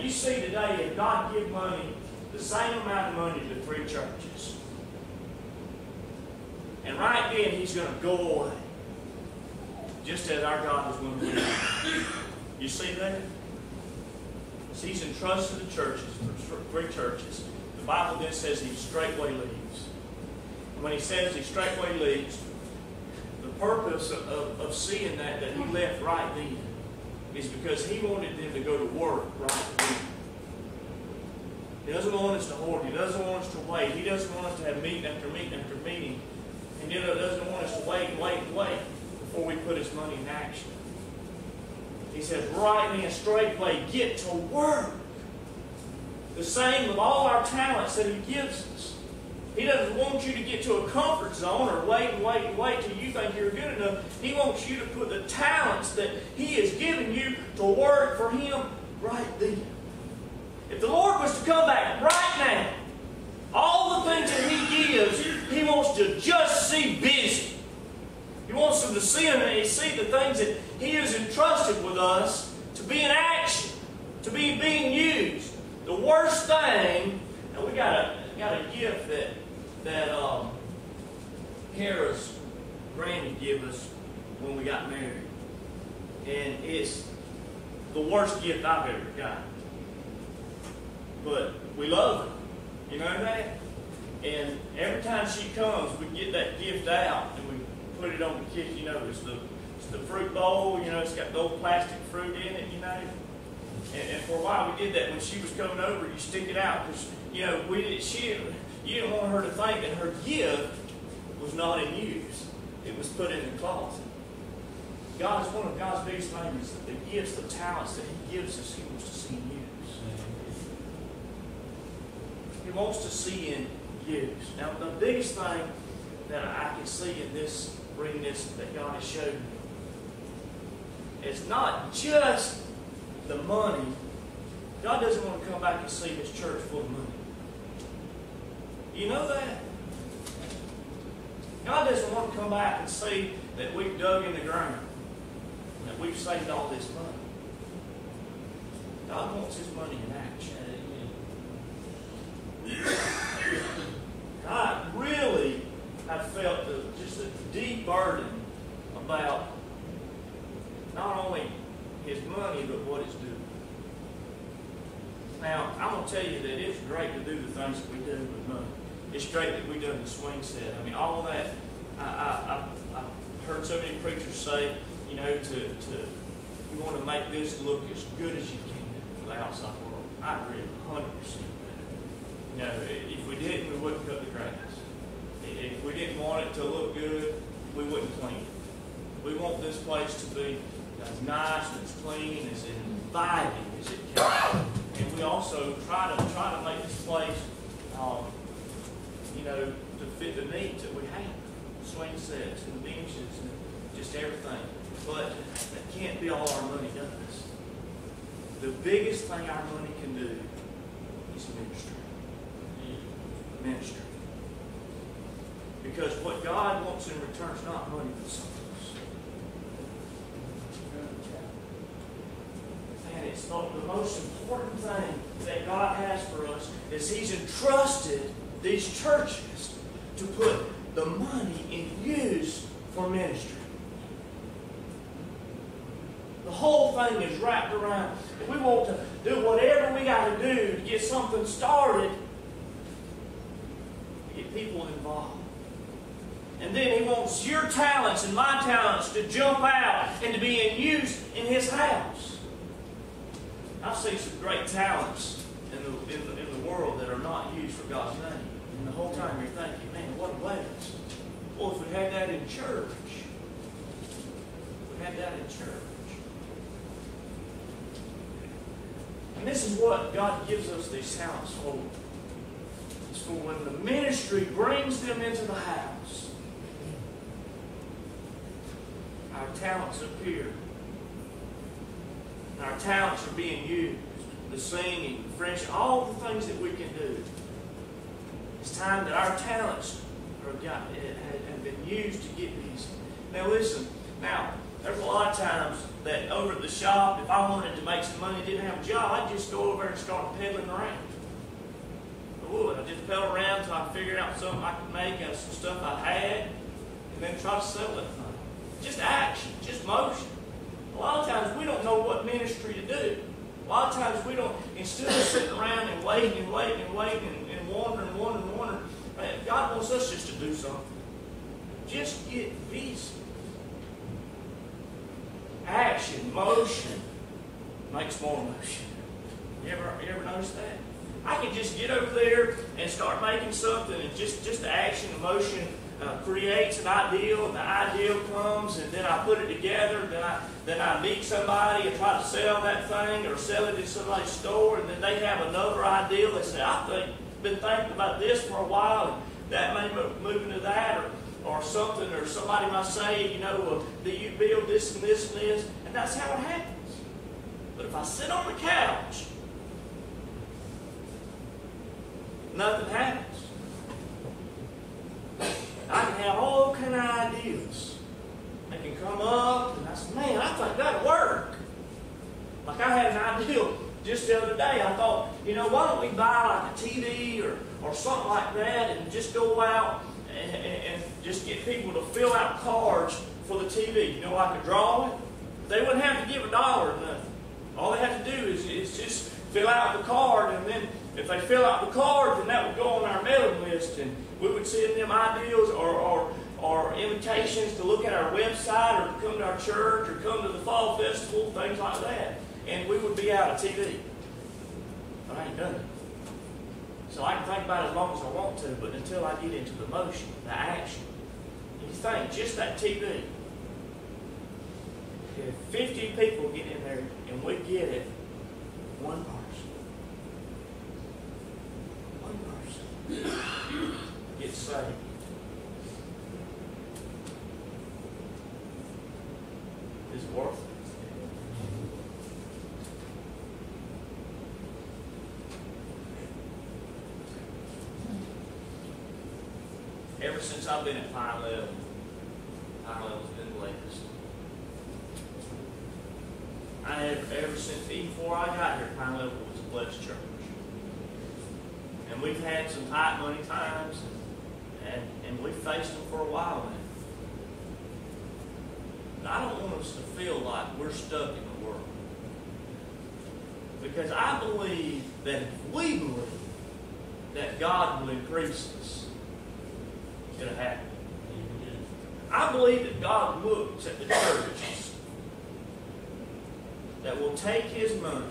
you see today, if God give money, the same amount of money to 3 churches, and right then He's going to go away, just as our God is willing to do. You see that? So He's entrusted the churches, 3 churches. The Bible then says He straightway leaves. And when He says He straightway leaves, the purpose of seeing that He left right then is because He wanted them to go to work right then. He doesn't want us to hoard. He doesn't want us to wait. He doesn't want us to have meeting after meeting after meeting. And He doesn't want us to wait and wait and wait before we put His money in action. He says, right then, straightway, get to work. The same with all our talents that He gives us. He doesn't want you to get to a comfort zone or wait and wait and wait till you think you're good enough. He wants you to put the talents that He has given you to work for Him right then. If the Lord was to come back right now, all the things that He gives, He wants to just see busy. He wants them to see Him and see the things that He has entrusted with us to be in action, to be being used. The worst thing, and we got a gift that Kara's granny gave us when we got married. And it's the worst gift I've ever got. But we love her. You know that? And every time she comes, we get that gift out and we put it on the kitchen. You know, it's the fruit bowl. You know, it's got the old plastic fruit in it, you know. And for a while we did that. When she was coming over, you stick it out. Because, you know, you didn't want her to think that her gift was not in use. It was put in the closet. God is one of God's biggest things. The gifts, the talents that He gives us, He wants to see in use. He wants to see in use. Now, the biggest thing that I can see in this, reading this, that God has showed me, is not just the money. God doesn't want to come back and see His church full of money. You know that? God doesn't want to come back and see that we've dug in the ground, that we've saved all this money. God wants His money in action. I really have felt just a deep burden about not only His money, but what it's doing. Now, I'm going to tell you that it's great to do the things that we do with money. It's great that we done the swing set. I mean, all of that, I've heard so many preachers say, you know, you want to make this look as good as you can for the outside world. I agree 100%. You know, if we didn't, we wouldn't cut the grass. If we didn't want it to look good, we wouldn't clean it. We want this place to be as nice and as clean, as inviting as it can. And we also try to make this place, you know, to fit the needs that we have. Swing sets and benches and just everything. But that can't be all our money does. The biggest thing our money can do is ministry. Ministry. Because what God wants in return is not money for souls. And it's not the most important thing that God has for us is He's entrusted these churches to put the money in use for ministry. The whole thing is wrapped around. If we want to do whatever we got to do to get something started, get people involved. And then He wants your talents and my talents to jump out and to be in use in His house. I've seen some great talents in the world that are not used for God's name. And the whole time you're thinking, man, what a waste. Well, if we had that in church, And this is what God gives us these talents for. It's for when the ministry brings them into the house, our talents appear. And our talents are being used. The singing, the friendship, all the things that we can do. It's time that our talents have been used to get these. Now listen, There's a lot of times that over at the shop, if I wanted to make some money and didn't have a job, I'd just go over there and start peddling around. I would. I'd just pedal around until I figured out something I could make out of some stuff I had, and then try to sell it. Just action, just motion. A lot of times we don't know what ministry to do. A lot of times we don't, instead of sitting around and waiting and waiting and waiting and wondering, God wants us just to do something. Just get busy. Action, motion makes more motion. You ever notice that? I can just get over there and start making something, and just the action and motion creates an ideal, and the ideal comes, and then I put it together, then I meet somebody and try to sell that thing or sell it in somebody's store, and then they have another ideal. They say, I've been thinking about this for a while, and that may move into that, or something, or somebody might say, do you build this and this and this? And that's how it happens. But if I sit on the couch, nothing happens. I can have all kind of ideas. They can come up, and I say, man, I think that'll work. Like I had an idea just the other day. I thought, why don't we buy like a TV or something like that and just go out and just get people to fill out cards for the TV. Like a drawing. They wouldn't have to give $1 or nothing. All they have to do is just fill out the card, and then if they fill out the card, then that would go on our mailing list, and we would send them ideals or invitations to look at our website or to come to our church or come to the fall festival, things like that. And we would be out of TV. But I ain't done it. So I can think about it as long as I want to, but until I get into the motion, the action. You think, just that TV. If 50 people get in there and we get it, one person gets saved. Is it worth it? Ever since I've been at Pine Level's been blessed. Ever since, even before I got here, Pine Level was a blessed church. And we've had some tight money times, and we've faced them for a while now. But I don't want us to feel like we're stuck in the world. Because I believe that if we believe that God will increase us, it'll happen. I believe that God looks at the churches that will take His money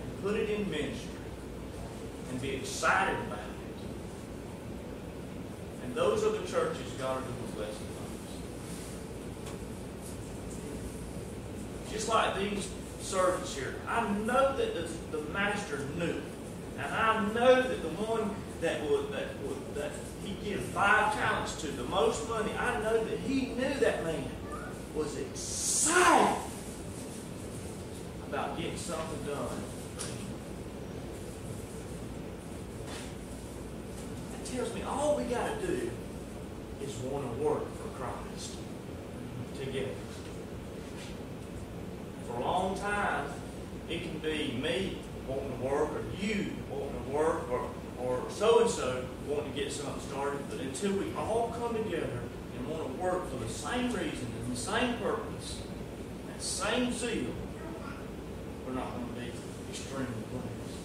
and put it in ministry and be excited about it. And those are the churches God will bless the most. Just like these servants here, I know that the master knew, and I know that the one that he gave 5 talents to, the most money, I know that he knew that man was excited about getting something done. That tells me all we got to do is want to work for Christ together. For a long time, it can be me wanting to work, or you wanting to work, or so-and-so wanting to get something started. But until we all come together and want to work for the same reason and the same purpose, that same zeal, we're not going to be extremely blessed.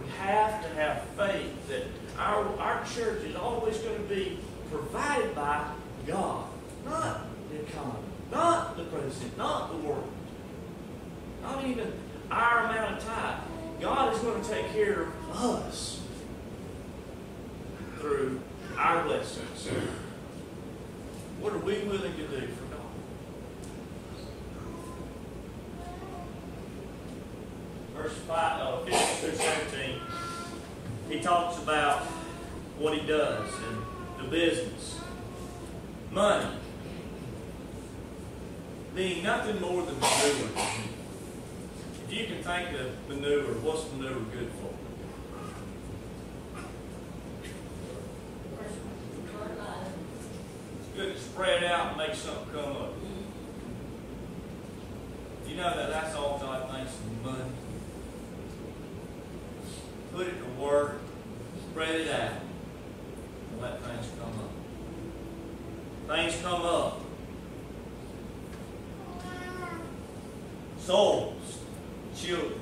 We have to have faith that our church is always going to be provided by God, not the economy, not the president, not the world, not even our amount of time. God is going to take care of us through our blessings. What are we willing to do for God? Verse 15 through 17, he talks about what he does and the business. Money being nothing more than manure. If you can think of manure, what's manure good for? spread out and make something come up. You know that that's all God thinks of money. Put it to work, spread it out, and let things come up. Things come up. Souls, children.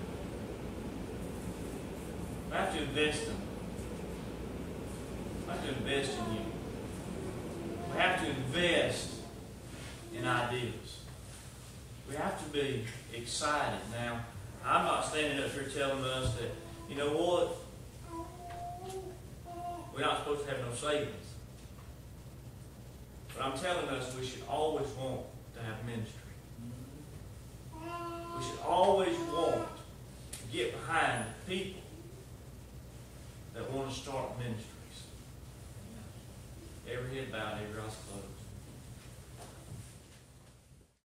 We have to invest in them. We have to invest in you. We have to invest in ideas. We have to be excited. Now, I'm not standing up here telling us that, you know what, we're not supposed to have no savings. But I'm telling us we should always want to have ministry. We should always want to get behind people that want to start ministries. Every head bowed, every eyes closed.